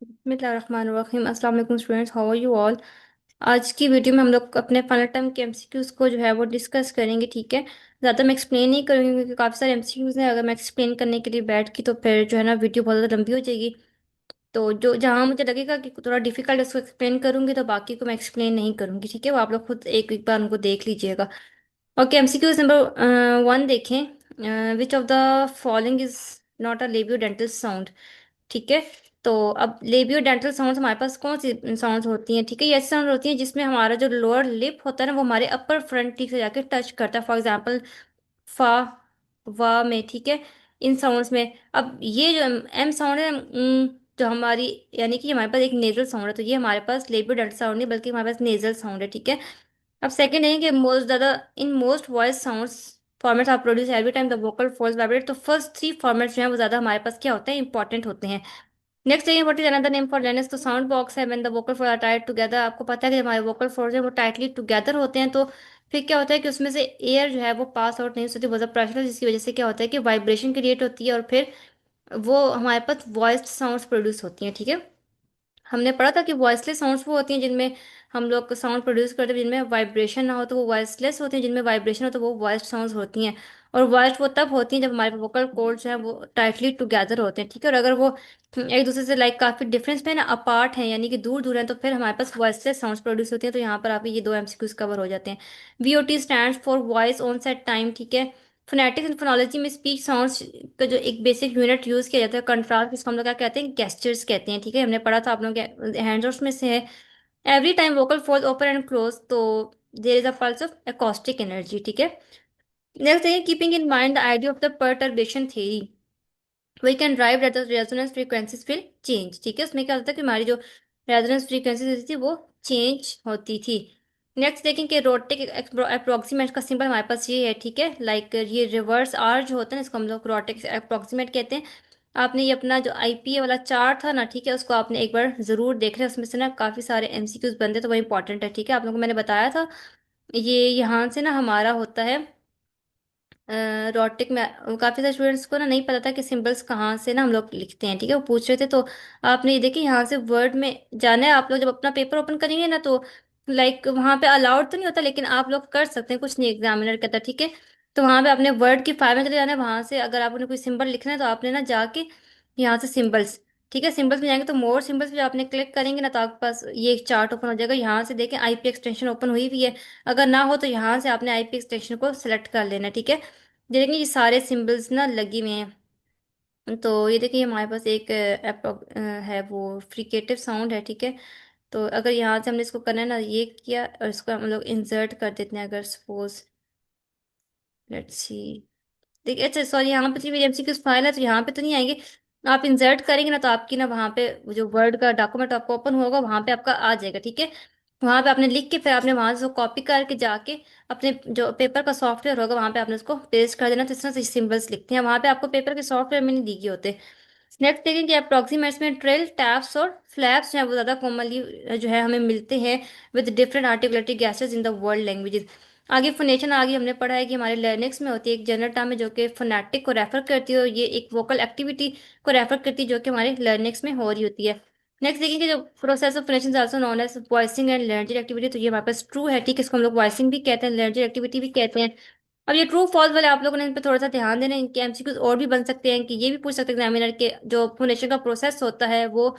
बिस्मिल्लाहिर्रहमानिर्रहीम। अस्सलाम वालेकुम students, how are you all. आज की वीडियो में हम लोग अपने फाइनल टाइम के एमसीक्यूज़ को जो है वो डिस्कस करेंगे। ठीक है, ज़्यादा मैं एक्सप्लेन नहीं करूँगी क्योंकि काफ़ी सारे एमसीक्यूज़ हैं। अगर मैं एक्सप्लेन करने के लिए बैठ की तो फिर जो है ना वीडियो बहुत ज़्यादा लंबी हो जाएगी। तो जो जहाँ मुझे लगेगा कि थोड़ा डिफिकल्ट है उसको एक्सप्लेन करूँगी, तो बाकी को मैं एक्सप्लेन नहीं करूँगी। ठीक है, वो आप लोग खुद एक एक बार उनको देख लीजिएगा। ओके, एमसीक्यूज़ नंबर 1 देखें। विच of the following is not a labio dental sound. ठीक है, तो अब लेबियो डेंटल साउंड्स हमारे पास कौन सी साउंड्स होती हैं? ठीक है, ये ऐसी साउंड होती हैं जिसमें हमारा जो लोअर लिप होता है ना वो हमारे अपर फ्रंट टीथ से जाके टच करता है। फॉर एग्जांपल फा, वा में। ठीक है, इन साउंड्स में अब ये जो एम साउंड है, जो हमारी यानी कि हमारे पास एक नेजल साउंड है, तो ये हमारे पास लेबियो डेंटल साउंड नहीं बल्कि हमारे पास नेजल साउंड है। ठीक है, अब सेकंड है कि मोस्ट ज़्यादा in most voice sounds formats are produce every time the vocal folds vibrate. तो फर्स्ट थ्री फॉर्मेट्स जो है वो ज़्यादा हमारे पास क्या होते हैं, इंपॉर्टेंट होते हैं। नेक्स्ट है what is another name for larynx. तो साउंड बॉक्स है when the vocal fold are tight together. आपको पता है कि हमारे वोकल फोल्ड है वो टाइटली टुगेदर होते हैं, तो फिर क्या होता है कि उसमें से एयर जो है वो पास आउट नहीं हो सकती, बहुत ज़्यादा प्रेशर है, जिसकी वजह से क्या होता है कि वाइब्रेशन क्रिएट होती है और फिर वो हमारे पास वॉइस साउंड्स प्रोड्यूस होती हैं। ठीक है, हमने पढ़ा था कि वॉइसलेस साउंड्स वो होती हैं जिनमें हम लोग साउंड प्रोड्यूस करते हैं जिनमें वाइब्रेशन ना हो, तो वो वॉइसलेस होती हैं। जिनमें वाइब्रेशन हो तो वो वॉइस साउंड्स होती हैं। और वॉइस वो तब होती हैं जब हमारे वोकल कॉर्ड्स हैं वो टाइटली टुगेदर होते हैं। ठीक है, और अगर वो एक दूसरे से लाइक काफ़ी डिफरेंस पे ना अपार्ट हैं यानी कि दूर दूर हैं, तो फिर हमारे पास वॉइसलेस साउंड्स प्रोड्यूस होती हैं। तो यहाँ पर आपके ये दो एमसीक्यूज कवर हो जाते हैं। VOT stand for voice onset time. ठीक है, फोनेटिक्स एंड फोनोलॉजी में स्पीच साउंड्स का जो एक बेसिक यूनिट यूज किया जाता है कंट्रास्ट, इसको हम लोग क्या कहते हैं, गेस्चर्स कहते हैं। ठीक है, हमने पढ़ा था आप लोगों के हैंड्स में से है। Every time vocal fold open and close, तो there is a pulse of acoustic energy. ठीक है, नेक्स्ट है keeping in mind the idea of the perturbation theory we can derive that the resonance frequencies will change. ठीक है, उसमें क्या होता है कि हमारी जो रेजोनेंस फ्रीक्वेंसीज होती थी वो चेंज होती थी। नेक्स्ट देखें कि रोटिक अप्रोक्सीमेट का सिंबल हमारे पास ये है। ठीक है, लाइक ये रिवर्स आर जो होता है ना, इसको हम लोग रोटिक अप्रोक्सीमेट कहते हैं। आपने ये अपना जो आईपीए वाला चार्ट था ना, ठीक है, उसको आपने एक बार जरूर देख रहे हैं, उसमें से ना काफी सारे एमसीक्यूज बनते हैं, तो वो इंपॉर्टेंट है। ठीक है, आप लोगों को मैंने बताया था ये यहाँ से ना हमारा होता है रोटिक में। काफी सारे स्टूडेंट्स को ना नहीं पता था कि सिंबल्स कहाँ से ना हम लोग लिखते हैं। ठीक है, वो पूछ रहे थे, तो आपने ये देखिए यहाँ से वर्ड में जाना है। आप लोग जब अपना पेपर ओपन करेंगे ना तो लाइक वहाँ पे अलाउड तो नहीं होता, लेकिन आप लोग कर सकते हैं, कुछ नहीं एग्जामिनर कहता। ठीक है, तो वहाँ पे आपने वर्ड की फाइल में चले जाना है। वहां से अगर आपने कोई सिंबल लिखना है तो आपने ना जाके यहाँ से सिंबल्स, ठीक है, सिंबल्स में जाएंगे तो मोर सिंबल्स पे आपने क्लिक करेंगे ना तो आपके पास ये एक चार्ट ओपन हो जाएगा। यहाँ से देखें आईपी एक्सटेंशन ओपन हुई हुई है, अगर ना हो तो यहाँ से आपने आईपी एक्सटेंशन को सिलेक्ट कर लेना है। ठीक है, देखिए ये सारे सिंबल्स ना लगी हुए हैं। तो ये देखिए हमारे पास एक है वो फ्रिकेटिव साउंड है। ठीक है, तो अगर यहाँ से हमने इसको करना है ना, ये किया और इसको हम लोग इंसर्ट कर देते हैं। अगर सपोज लेट्स सी, देखिए अच्छा सॉरी, यहाँ पे तो मेरी एमसीक्यू फाइल है तो यहाँ पे तो नहीं आएंगे। आप इंसर्ट करेंगे ना तो आपकी ना वहाँ पे वो जो वर्ड का डॉक्यूमेंट आपको ओपन होगा वहाँ पे आपका आ जाएगा। ठीक है, वहाँ पे आपने लिख के फिर आपने वहाँ से कॉपी करके जाके अपने जो पेपर का सॉफ्टवेयर होगा वहाँ पे आपने उसको पेस्ट कर देना। तो इस तरह से सिंबल्स लिखते हैं, वहाँ पे आपको पेपर के सॉफ्टवेयर में नहीं दिखे होते। नेक्स्ट देखें कि अप्रोक्सीमेट्स में ट्रिल टैप्स और फ्लैप्स जो है वो ज़्यादा कॉमनली जो है हमें मिलते हैं विद डिफरेंट आर्टिकुलेटरी गैसेज इन द वर्ल्ड लैंग्वेजेस। आगे फोनेशन आगे हमने पढ़ा है कि हमारे लर्निंग्स में होती है एक जनरल टर्म है जो कि फोनेटिक को रेफर करती है, और ये एक वोकल एक्टिविटी को रेफर करती है जो कि हमारे लर्निंग्स में हो रही होती है। नेक्स्ट देखेंगे जो process of phonation also known as voicing and learning activity, तो ये हमारे पास ट्रू है। ठीक है, इसको हम लोग वॉइसिंग भी कहते हैं, लर्निंग एक्टिविटी भी कहते हैं। अब ये ट्रू फॉल्स वाले आप लोगों ने इन पे थोड़ा सा ध्यान देना है। इनके एमसीक्यूज और भी बन सकते हैं कि ये भी पूछ सकते हैं एग्जामिनर के जो फोनेशन का प्रोसेस होता है वो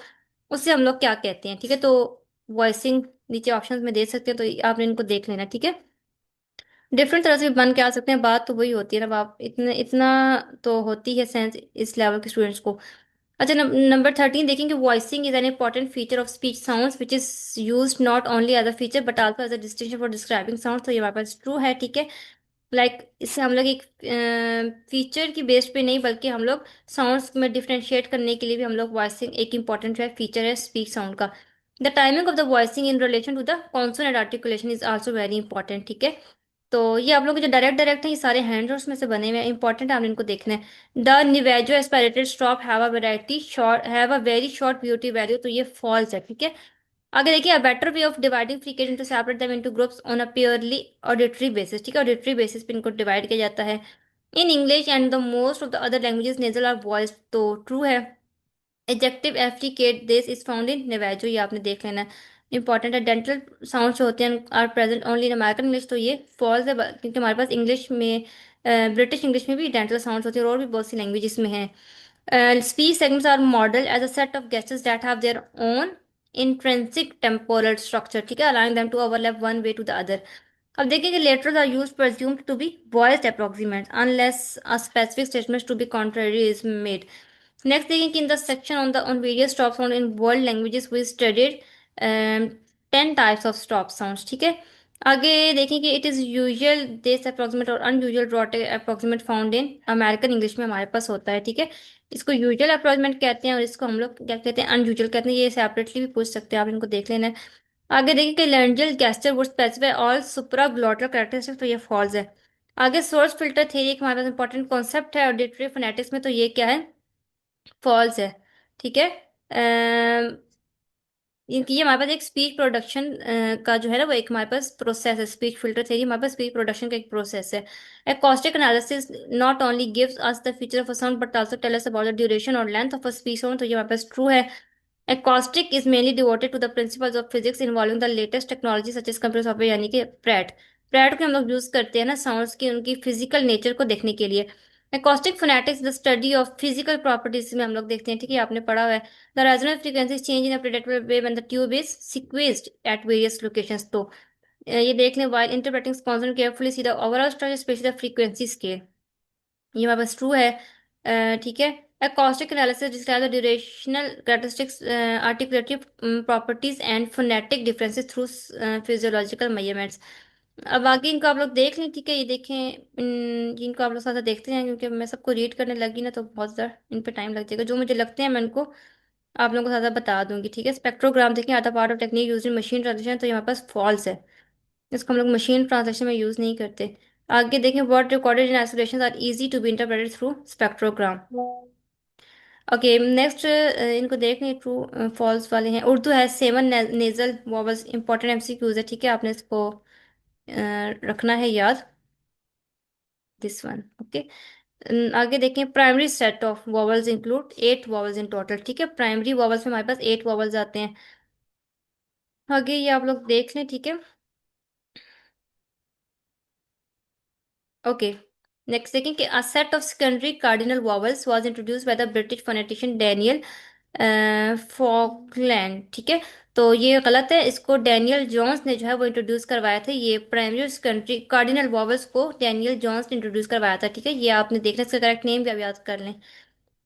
उससे हम लोग क्या कहते हैं। ठीक है, तो वॉइसिंग नीचे ऑप्शंस में दे सकते हैं, तो आपने इनको देख लेना। ठीक है, डिफरेंट तरह से भी बन के आ सकते हैं, बात तो वही होती है ना। आप इतना इतना तो होती है सेंस इस लेवल के स्टूडेंट्स को। अच्छा, नंबर 13 देखेंगे voicing is an important feature of speech sounds which is use not only as a feature but also as a distinction for describing sound. तो ये हमारे पास ट्रू है। ठीक है, इससे हम लोग एक फीचर की बेस पे नहीं बल्कि हम लोग साउंड्स में डिफरेंशिएट करने के लिए भी हम लोग वॉइसिंग एक इंपॉर्टेंट है फीचर है स्पीच साउंड का। The timing of the voicing in relation to the consonant articulation is also very important. ठीक है, तो ये आप लोग जो डायरेक्ट डायरेक्ट है ये सारे हैंड्स में से बने हुए हैं, इंपॉर्टेंट है, आपने इनको देखना है। The Navajo aspirated stop have a variety short have a very short beauty value, तो ये फॉल्स है। ठीक है, आगे देखिए, a better way of dividing frequent into separate them into groups on a purely auditory basis. ठीक है, auditory basis पे इनको डिवाइड किया जाता है। In English and the most of the other languages nasal are voice, तो true है। Adjective affricate this is found in Navajo, ये आपने देख लेना है, इंपॉर्टेंट है। डेंटल साउंड जो होते हैं are present only in American English, तो ये फॉल्स है, क्योंकि हमारे पास इंग्लिश में, ब्रिटिश इंग्लिश में भी डेंटल साउंड्स होते हैं और भी बहुत सी लैंग्वेजेस में हैं। Speech segments are modeled as a set of gestures that have their own intrinsic temporal structure, ठीक है, allowing them to overlap one way to the other। अब देखिए कि letters are used presumed to be voiced approximants unless a specific statement to be contrary is made। Next देखिए कि in the section on the on various stop sound in world languages we studied 10 types of stop sounds, ठीक है। आगे देखें कि it is usual this approximate और unusual drought approximate found in American English में हमारे पास होता है, ठीक है। इसको यूजुअल अप्रोक्सीमेट कहते हैं और इसको हम लोग क्या कहते हैं, अनयूजुअल कहते हैं। ये सेपरेटली भी पूछ सकते हैं आप, इनको देख लेना है। आगे देखिए कि laryngeal gesture would specify all supraglottal characteristics, तो ये फॉल्स है। आगे सोर्स फिल्टर थ्योरी एक हमारे पास इंपॉर्टेंट कॉन्सेप्ट है ऑडिटरी फोनेटिक्स में, तो ये क्या है, फॉल्स है, ठीक है। ये हमारे पास एक स्पीच प्रोडक्शन का जो है ना, वो एक हमारे पास प्रोसेस है, स्पीच फिल्टर थ्योरी हमारे पास स्पीच प्रोडक्शन का एक प्रोसेस है। Acoustic analysis not only gives us the feature of a sound but also tell us about the duration और length of a speech sound, तो ये हमारे पास ट्रू है। Acoustic is mainly devoted to the principles of physics involving the latest technology such as computer software, यानी कि Pratt. Pratt को हम लोग यूज करते हैं ना साउंड्स की उनकी फिजिकल नेचर को देखने के लिए। Acoustic phonetics the study of physical properties में हम लोग देखते हैं, ठीक है, आपने पढ़ा हुआ है। The resonance frequency change in a predictable way when the tube is sequenced at various locations, तो ये देख लें while interpreting consonant carefully see the overall structure especially the frequency scale, ये हमारे पास ट्रू है। ठीक है। Acoustic analysis describes the durational characteristics, articulative properties and phonetic differences through physiological measurements। अब आगे इनको आप लोग देख लें, ठीक है, ये देखें इनको आप लोग साथ साथ देखते हैं, क्योंकि मैं सबको रीड करने लगी ना तो बहुत ज़्यादा इन पे टाइम लग जाएगा। जो मुझे लगते हैं मैं इनको आप लोगों को साथ साथ बता दूंगी, ठीक है। स्पेक्ट्रोग्राम देखें, आधा part of technique use in machine translation, तो ये हमारे पास फॉल्स है, इसको हम लोग मशीन ट्रांसलेशन में यूज नहीं करते। आगे देखें word recorded in isolation are easy to be interpreted through spectrogram. Okay next इनको देख लें, ट्रू फॉल्स वाले हैं। उर्दू है seven nasal vowels, important MCQs है, ठीक है, आपने इसको रखना है याद, दिस वन, ओके। आगे देखें primary set of vowels include 8 vowels in total, ठीक है, प्राइमरी वॉवल्स में हमारे पास 8 वॉवल्स आते हैं। आगे ये आप लोग देख लें, ठीक है। ओके नेक्स्ट देखें कि a set of secondary cardinal vowels was introduced by the British phonetician Daniel Falkland, ठीक है, तो ये गलत है, इसको डैनियल जॉन्स ने जो है वो इंट्रोड्यूस करवाया था। ये प्राइमरी और सेकेंडरी कार्डिनल वॉवल्स को डैनियल जॉन्स ने इंट्रोड्यूस करवाया था, ठीक है, ये आपने देखना, इसका करेक्ट नेम भी आप याद कर लें।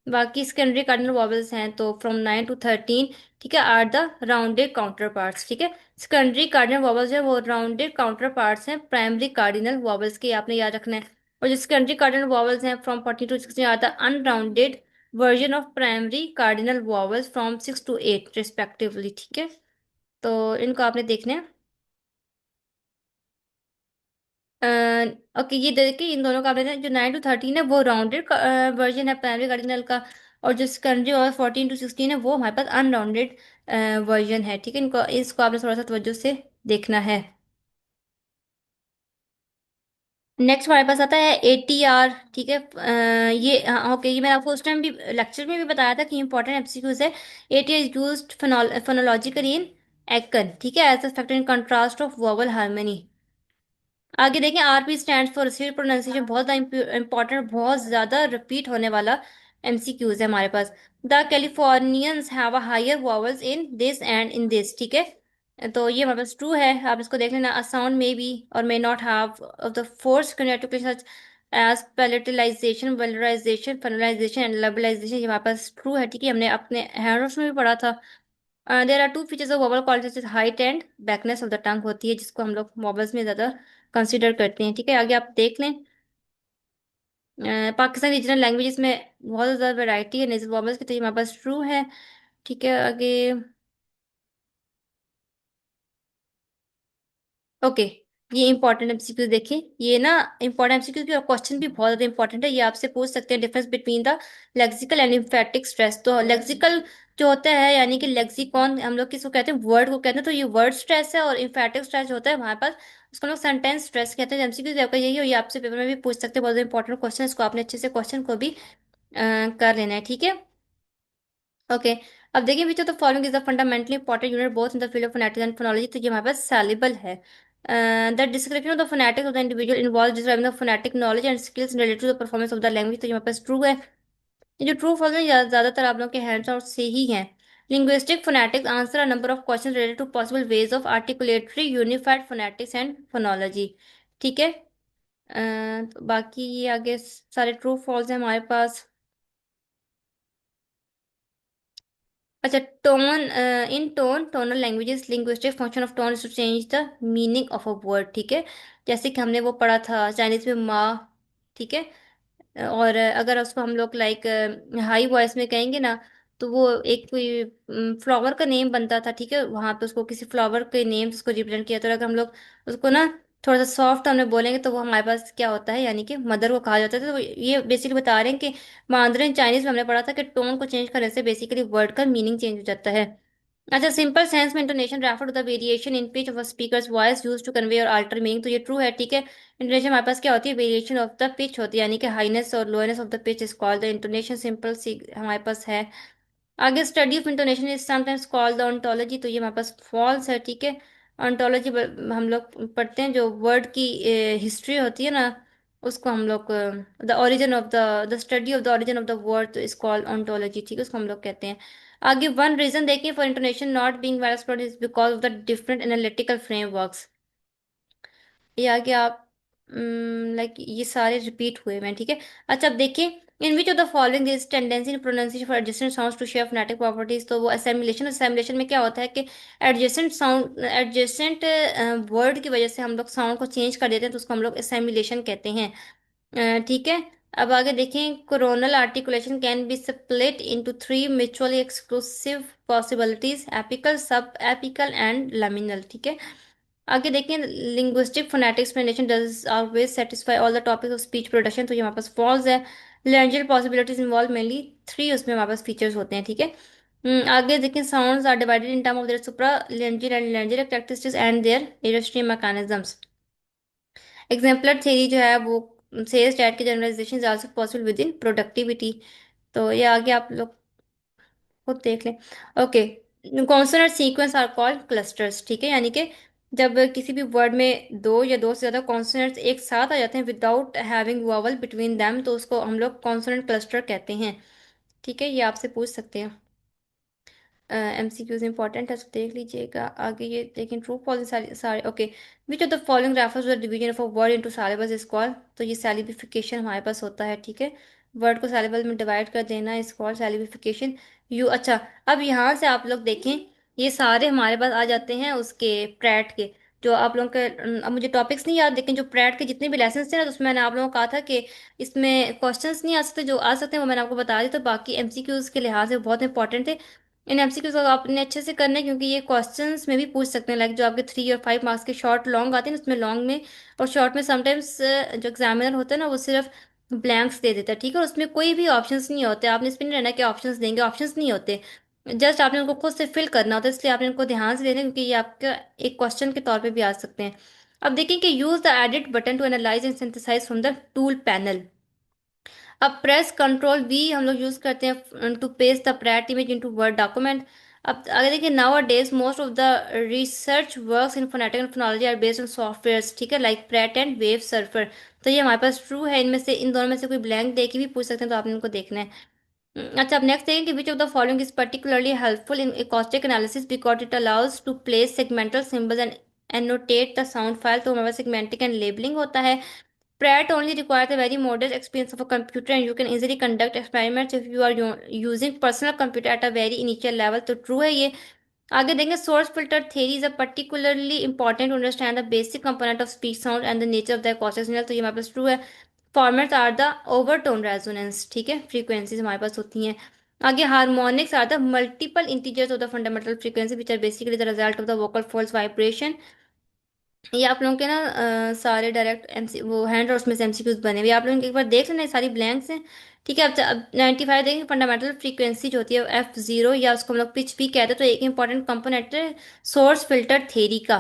बाकी सेकेंडरी कार्डिनल वॉवल्स हैं तो फ्रॉम 9 to 13, ठीक है, are the rounded counterparts, ठीक है। सेकेंडरी कार्डिनल वॉवल्स है वो राउंडेड काउंटर पार्ट्स हैं प्राइमरी कार्डिनल वॉवल्स के, आपने याद रखना है। और जो सेकेंडरी कार्डिनल वॉवल्स हैं from 14 to 16 are the unrounded version of primary cardinal vowels from 6 to 8 respectively, ठीक है, तो इनको आपने देखना है। ओके ये देखिए इन दोनों का आपने जो 9 to 13 है वो राउंडेड वर्जन है प्राइमरी कार्डिनल का, और जो सेकेंडरी और 14 to 16 है वो हमारे पास अनराउंडेड वर्जन है, ठीक है, इनको इसको आपने थोड़ा सा तवज्जो से देखना है। नेक्स्ट हमारे पास आता है ATR, ठीक है। ये ओके ये मैंने आपको उस टाइम भी लेक्चर में भी बताया था कि इंपॉर्टेंट एमसीक्यूज है। ATR is used phonologically in Akan, ठीक है, as a factor in contrast of vowel harmony. आगे देखें RP stand for receive pronunciation, बहुत इंपॉर्टेंट, बहुत ज्यादा रिपीट होने वाला एमसीक्यूज है हमारे पास। The Californians have a higher vowels in this and in this, ठीक है, तो ये हमारे पास ट्रू है, आप इसको देख लेना। अ साउंड मे बी और may not have of the force connective such as palatalization velarization pharyngealization and labialization, ये हमारे पास ट्रू है, ठीक है, हमने अपने हैंड्स में भी पढ़ा था। There are two features of vowel quality, height and backness of the tongue होती है, जिसको हम लोग वोवल्स में ज्यादा कंसिडर करते हैं, ठीक है। आगे आप देख लें पाकिस्तान रीजनल लैंग्वेजेस में बहुत ज़्यादा वैरायटी है नेजल वॉवल्स की, तो ये हमारे पास ट्रू है, ठीक है। आगे ओके ये इंपॉर्टेंट एमसीक्यू देखिए, ये ना इंपॉर्टेंट एमसीक्यू की क्वेश्चन भी बहुत ज़्यादा इंपॉर्टेंट है, ये आपसे पूछ सकते हैं difference between the lexical and lymphatic stress. तो लेक्सिकल जो होता है यानी कि लेक्सिकॉन हम लोग किसको कहते हैं, वर्ड को कहते हैं, तो ये वर्ड स्ट्रेस है, और इम्फेटिक स्ट्रेस जो होता है हमारे पास उसको हम लोग सेंटेंस स्ट्रेस कहते हैं। एमसीक्यू आपका यही हो, ये आपसे पेपर में भी पूछ सकते हैं, बहुत इंपॉर्टेंट क्वेश्चन है, इसको आपने अच्छे से क्वेश्चन को भी कर लेना है, ठीक है। ओके। अब देखिए, which of the following is the fundamentally important unit both in the field of phonetics and phonology, तो ये हमारे पास सैलिबल है। The description of the phonetics of the individual involve describing the phonetic knowledge and skills related to the performance of the language, तो ये हमारे पास true है। ये जो ट्रू फॉल्स है ज्यादातर आप लोगों के हैंड्स और से ही हैं। Linguistic phonetics answer a number of question related to possible ways of articulatory unified phonetics and phonology. ठीक है। तो बाकी ये आगे सारे ट्रू फॉल्स हैं हमारे पास। अच्छा, tone. In tone, tonal languages linguistic function of tone is to change the meaning of a word. ठीक है। जैसे कि हमने वो पढ़ा था चाइनीज में माँ। ठीक है। और अगर उसको हम लोग लाइक हाई वॉइस में कहेंगे ना, तो वो एक कोई फ्लावर का नेम बनता था। ठीक है, वहां पे उसको किसी फ्लावर के नेम से उसको रिप्रेजेंट किया, तो अगर हम लोग उसको ना थोड़ा सा सॉफ्ट हमने बोलेंगे, तो वो हमारे पास क्या होता है, यानी कि मदर को कहा जाता है। तो ये बेसिकली बता रहे हैं कि मांdarin चाइनीज में हमने पढ़ा था कि टोन को चेंज करने से बेसिकली वर्ड का मीनिंग चेंज हो जाता है। अच्छा, सिंपल सेंस में intonation refer to the variation in pitch of a speaker's voice use to convey or alter meaning, तो ये ट्रू है। ठीक है। इंटोनेशन हमारे पास क्या होती है, वेरिएशन ऑफ द पिच होती है, यानी कि हाईनेस और lowness of the pitch is called the intonation. Simple सी हमारे पास है। आगे study of intonation is sometimes called the ontology, तो ये हमारे पास फॉल्स है। ठीक है। ऑन्टोलॉजी हम लोग पढ़ते हैं जो वर्ड की हिस्ट्री होती है ना, उसको हम लोग the origin of the study of the origin of the word is called ontology. ठीक है, उसको हम लोग कहते हैं। आगे वन रीजन देखें for intonation not being well explored is because of the different analytical frameworks. ये आगे आप लाइक ये सारे रिपीट हुए हैं। ठीक है। अच्छा, अब देखिए, in which of the following this tendency in pronunciation for adjacent sounds to share phonetic properties, तो वो असेमिलेशन। असेमिलेशन में क्या होता है कि एडजेसेंट साउंड, एडजेसेंट वर्ड की वजह से हम लोग साउंड को चेंज कर देते हैं, तो उसको हम लोग असेमिलेशन कहते हैं। ठीक है। अब आगे देखें, coronal articulation can be split into three mutually exclusive possibilities, apical, सब एपिकल एंड लैमिनल। ठीक है। आगे देखें, linguistic phonetic explanation does always satisfy all the topics of speech production, तो ये हमारे पास फॉल्स है। Language possibilities involve mainly three, उसमें हमारे पास फीचर्स होते हैं। ठीक है। आगे देखें, sounds are divided in term of their supra language and language characteristics and their airstream mechanisms. Exemplar theory जो है वो सेल्स चैट की generalization is also possible within productivity. तो ये आगे आप लोग खुद देख लें। Okay. Consonant sequence are called clusters. ठीक है, यानी कि जब किसी भी वर्ड में दो या दो से ज्यादा कॉन्सोनेंट्स एक साथ आ जाते हैं without having vowel between them, तो उसको हम लोग कॉन्सोनेंट क्लस्टर कहते हैं। ठीक है, ये आपसे पूछ सकते हैं। एमसीक्यूज इंपॉर्टेंट है, तो देख लीजिएगा आगे। ये लेकिन ट्रू फॉल्स सारे सारे okay. Which of the following refers to the division of a word into syllables is called, तो ये सैलिबिफिकेशन हमारे पास होता है। ठीक है, वर्ड को सिलेबल में डिवाइड कर देना इज कॉल्ड सैलिबिफिकेशन। यू अच्छा, अब यहाँ से आप लोग देखें, ये सारे हमारे पास आ जाते हैं उसके प्रैट के, जो आप लोगों के अब मुझे टॉपिक्स नहीं याद, लेकिन जो प्रैट के जितने भी लेसन थे ना, तो उसमें मैंने आप लोगों को कहा था कि इसमें क्वेश्चंस नहीं आ सकते, जो आ सकते हैं वो मैंने आपको बता दी। तो बाकी एमसीक्यूज के लिहाज से बहुत इंपॉर्टेंट थे। इन एमसीक्यूज को आपने अच्छे से करना है, क्योंकि ये क्वेश्चंस में भी पूछ सकते हैं, लाइक जो आपके 3 और 5 मार्क्स के शॉर्ट लॉन्ग आते हैं ना, उसमें लॉन्ग में और शॉर्ट में समटाइम्स जो एग्जामिनर होता है ना, वो सिर्फ ब्लैंक्स दे देता है। ठीक है, और उसमें कोई भी ऑप्शंस नहीं होते। आपने इसमें नहीं रहना कि ऑप्शंस देंगे, ऑप्शंस नहीं होते। जस्ट आपने उनको खुद से फिल करना होता है, इसलिए आपने उनको ध्यान से देना है, क्योंकि ये आपका एक क्वेश्चन के तौर पे भी आ सकते हैं। अब देखिए कि use the edit button to analyze and synthesize from the tool panel. अब प्रेस कंट्रोल वी हम लोग यूज करते हैं to paste the Praat image into Word document. अब अगर देखिए, nowadays most of the research works in phonetic and phonology are based on softwares. ठीक है, like Praat and Wave Surfer. तो ये हमारे पास ट्रू है। इनमें से इन दोनों में से कोई ब्लैंक दे के भी पूछ सकते हैं, तो आपने इनको देखना है। अच्छा, अब नेक्स्ट देखें कि which of the following is particularly helpful in acoustic analysis because it allows to place segmental symbols and annotate the sound file, तो हमारे पास सेगमेंटिक एंड लेबलिंग होता है। Pratt only requires a very modest experience of a computer, and you can easily conduct experiments if you are using personal computer at a very initial level, तो true है ये। आगे देखेंगे, source filter theory is a particularly important to understand the basic component of speech sound and the nature of the acoustic signal, तो ये हमारे पास true है। Formats are the overtone resonance। ठीक है, frequencies हमारे पास होती हैं। आगे harmonics are the multiple integers of the fundamental frequency which are basically the result of the vocal folds vibration। ये आप लोगों के ना सारे डायरेक्ट एमसी वो हैंड और उसमें से एमसीक्यूज बने हुए, आप लोग एक बार देख लेना, ये सारी ब्लैंक्स हैं। ठीक है। अब 95 देखेंगे, फंडामेंटल फ्रीक्वेंसी जो होती है F0, या उसको हम लोग पिच भी कहते हैं, तो एक इंपॉर्टेंट कंपोनेंट है सोर्स फिल्टर थ्योरी का।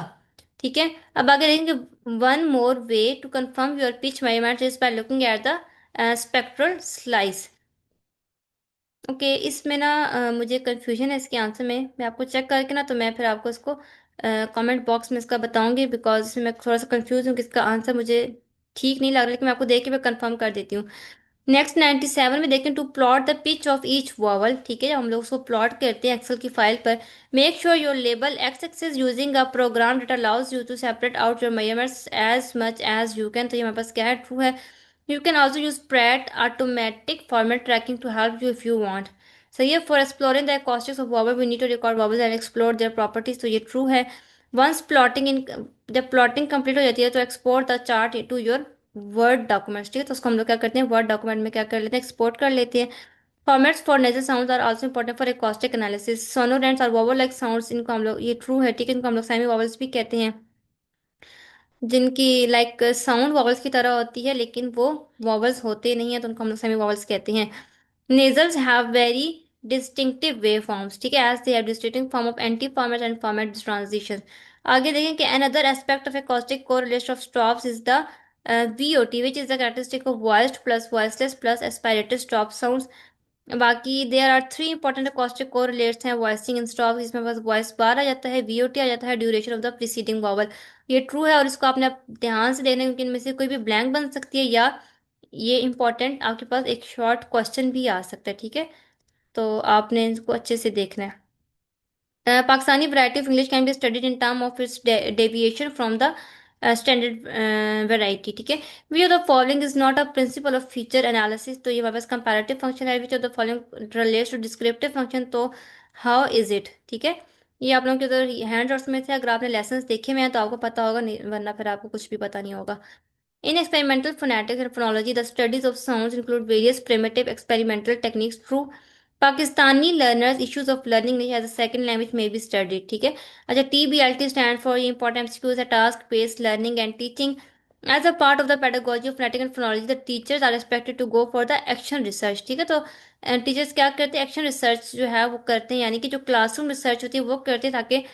ठीक है। अब आगे देखेंगे, one more way to confirm your pitch measurement is by looking at the spectral slice. Okay, इसमें ना मुझे कंफ्यूजन है इसके आंसर में। मैं आपको चेक करके ना, तो मैं फिर आपको इसको कमेंट बॉक्स में इसका बताऊंगी, बिकॉज इसमें मैं थोड़ा सा कंफ्यूज हूँ कि इसका आंसर मुझे ठीक नहीं लग रहा, लेकिन मैं आपको देख के मैं कंफर्म कर देती हूँ। नेक्स्ट 97 में देखें, to plot the pitch of each vowel, ठीक है, जब हम लोग उसको प्लॉट करते हैं एक्सेल की फाइल पर, make sure your label X axis using a program that allows you to separate out your measurements as much as you can. तो ये हमारे पास क्या है, ट्रू है। You can also use Pratt automatic format tracking to help you if you want। सही है। For exploring the acoustics of vowel we need to record vowels and explore their properties। तो ये ट्रू है। Once plotting इन, जब plotting complete हो जाती है तो export the chart to your Word documents, ठीक है। तो उसको हम लोग क्या करते हैं, वर्ड डॉक्यूमेंट में क्या कर लेते हैं, एक्सपोर्ट कर लेते हैं। Formats for nasal sounds are also important for acoustic analysis. Sonorants और वोवल लाइक साउंड्स, इनको हम लोग, ये ट्रू है, ठीक है, इनको हम लोग सेमी वोवल्स भी कहते हैं, जिनकी लाइक साउंड वॉवल्स की तरह होती है लेकिन वो वॉवल्स होते नहीं है, तो उनको हम लोग सेमी वॉवल्स कहते हैं। Nasals have very distinctive waveforms, ठीक है, as they have distinctive form of anti format and format transition. आगे देखें कि another aspect of acoustic correlation of stops is the VOT, which is the characteristic of voiced plus voiceless plus aspirated stop sound. बाकी there are three important acoustic correlates हैं voicing in stop, इसमें बस voice बार आ जाता है, VOT आ जाता है, duration of the preceding vowel. ये true है, और इसको आपने ध्यान से देखना है, क्योंकि इनमें से कोई भी ब्लैंक बन सकती है, या ये इंपॉर्टेंट आपके पास एक शॉर्ट क्वेश्चन भी आ सकता है, ठीक है। तो आपने इसको अच्छे से देखना है। Pakistani variety of English can be studied in terms of its deviation from the standard variety, ठीक है। Which of the following is not a principle of feature analysis? तो ये हमारे पास comparative function है। Which of the following relates to descriptive function? तो how is it, ठीक है। ये आप लोगों के उधर हैंड आउट्स में थे, अगर आपने लेसन्स देखे हुए हैं तो आपको पता होगा, नहीं वरना फिर आपको कुछ भी पता नहीं होगा। In experimental phonetics and phonology, the studies of sounds include various primitive experimental techniques through Pakistani learners issues of learning English as a second language may be studied, ठीक है। अच्छा, TBLT stand for important MCQs है, task based learning and teaching। As a part of the pedagogy of phonetics and phonology, the teachers are expected to go for the action research, ठीक है। तो teachers क्या करते हैं, action research जो है वो करते हैं, यानी कि जो क्लासरूम रिसर्च होती है वो करते हैं, ताकि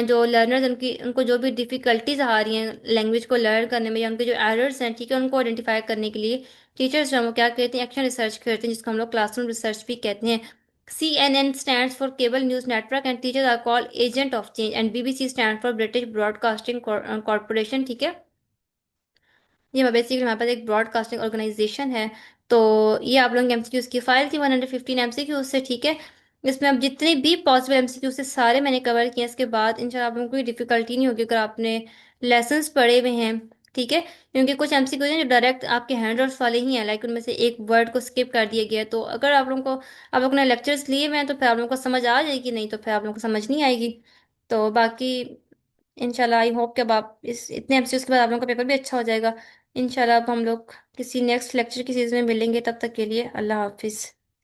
जो लर्नर्स, उनकी उनको जो भी डिफिकल्टीज आ रही हैं लैंग्वेज को लर्न करने में, या उनके जो एरर्स हैं, ठीक है, उनको आइडेंटिफाई करने के लिए टीचर्स जो हैं वो क्या करते हैं, एक्शन रिसर्च करते हैं, जिसको हम लोग क्लासरूम रिसर्च भी कहते हैं। CNN stands for Cable News Network and teachers are called Agent of Change, and BBC stands for British Broadcasting Corporation, ठीक है। ये बेसिकली हमारे पास एक ब्रॉडकास्टिंग ऑर्गेनाइजेशन है। तो ये आप लोगों की एमसीक्यूज की फाइल थी 115 एमसीक्यू से, ठीक है। इसमें अब जितने भी पॉसिबल एमसीक्यू से सारे मैंने कवर किए, इसके बाद इंशाल्लाह आप लोगों को कोई डिफिकल्टी नहीं होगी अगर आपने लेसन्स पढ़े हुए हैं, ठीक है। क्योंकि कुछ एमसीक्यूज हैं जो डायरेक्ट आपके हैंडआउट्स वाले ही हैं, लाइक उनमें से एक वर्ड को स्किप कर दिया गया है, तो अगर आप लोगों ने लेक्चर्स लिए हुए हैं तो फिर आप लोगों को समझ आ जाएगी, नहीं तो फिर आप लोगों को समझ नहीं आएगी। तो बाकी इंशाल्लाह आई होप कि अब आप इस इतने एमसीक्यूज के बाद आप लोगों का पेपर भी अच्छा हो जाएगा। इंशाल्लाह अब हम लोग किसी नेक्स्ट लेक्चर की सीरीज में मिलेंगे, तब तक के लिए अल्लाह हाफिज़।